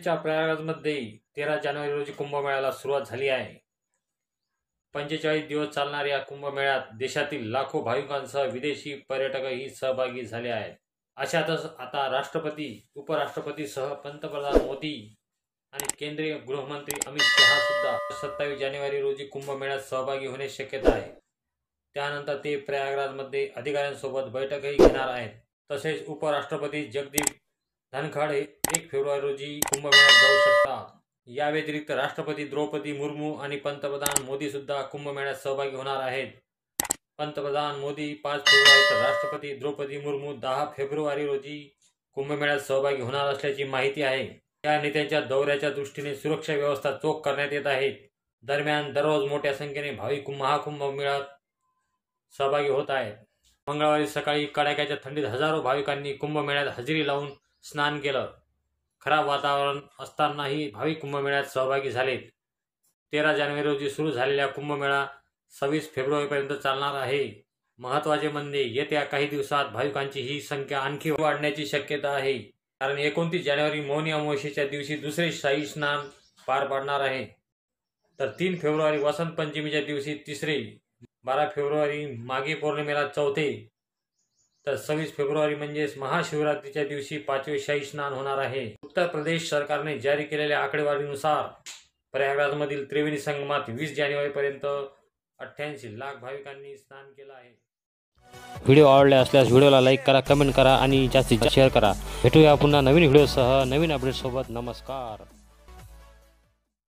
उत्तरप्रदेशच्या प्रयागराजमध्ये 13 जानेवारी रोजी कुंभमेळ्याला सुरुवात झाली आहे. 45 दिवस चालणाऱ्या या कुंभमेळ्यात देशातील लाखो भाविकांसह विदेशी पर्यटकही सहभागी झाले आहेत. अशातच आता राष्ट्रपती, उपराष्ट्रपतीसह पंतप्रधान मोदी आणि केंद्रीय गृहमंत्री अमित शहा सुद्धा 27 जानेवारी रोजी कुंभमेळ्यात सहभागी होण्याची शक्यता आहे. त्यानंतर ते प्रयागराजमध्ये अधिकाऱ्यांसोबत बैठकही घेणार आहेत. तसेच उपराष्ट्रपती जगदीप धनखड 1 फेब्रुवारी रोजी कुंभमेळ्यात जाऊ शकतात. या व्यतिरिक्त राष्ट्रपती द्रौपदी मुर्मू आणि पंतप्रधान मोदी सुद्धा कुंभमेळ्यात सहभागी होणार आहेत. पंतप्रधान मोदी 5 फेब्रुवारी तर राष्ट्रपती द्रौपदी मुर्मू 10 फेब्रुवारी रोजी कुंभमेळ्यात सहभागी होणार असल्याची माहिती आहे. या नेत्यांच्या दौऱ्याच्या दृष्टीने सुरक्षा व्यवस्था चोख करण्यात येत आहे. दरम्यान दररोज मोठ्या संख्येने भाविक महाकुंभमेळ्यात सहभागी होत आहेत. मंगळवारी सकाळी कडाक्याच्या थंडीत हजारो भाविकांनी कुंभमेळ्यात हजेरी लावून स्नान केलं. खराब वातावरण असतानाही भाविक कुंभमेळ्यात सहभागी झालेत. 13 जानेवारी रोजी सुरू झालेला कुंभमेळा 26 फेब्रुवारीपर्यंत चालणार आहे. महत्त्वाचे म्हणजे येत्या काही दिवसात भाविकांची ही संख्या आणखी वाढण्याची शक्यता आहे. कारण 29 जानेवारी मौनी अमावस्येच्या दिवशी दुसरे शाही स्नान पार पडणार आहे. तर 3 फेब्रुवारी वसंत पंचमीच्या दिवशी तिसरे, 12 फेब्रुवारी माघी पौर्णिमेला चौथे, तर 26 फेब्रुवारी म्हणजेच महाशिवरात्रीच्या दिवशी 5वे शाही स्नान होणार आहे. उत्तर प्रदेश सरकारने जारी केलेल्या आकडेवारीनुसार प्रयागराजमधील त्रिवेणी संगमात 20 जानेवारीपर्यंत 88 लाख भाविकांनी स्नान केलं आहे. व्हिडिओ आवडले असल्यास व्हिडिओला लाईक करा, कमेंट करा आणि जास्तीत जास्त शेअर करा. भेटूया पुन्हा नवीन व्हिडिओसह नवीन अपडेटसोबत. नमस्कार.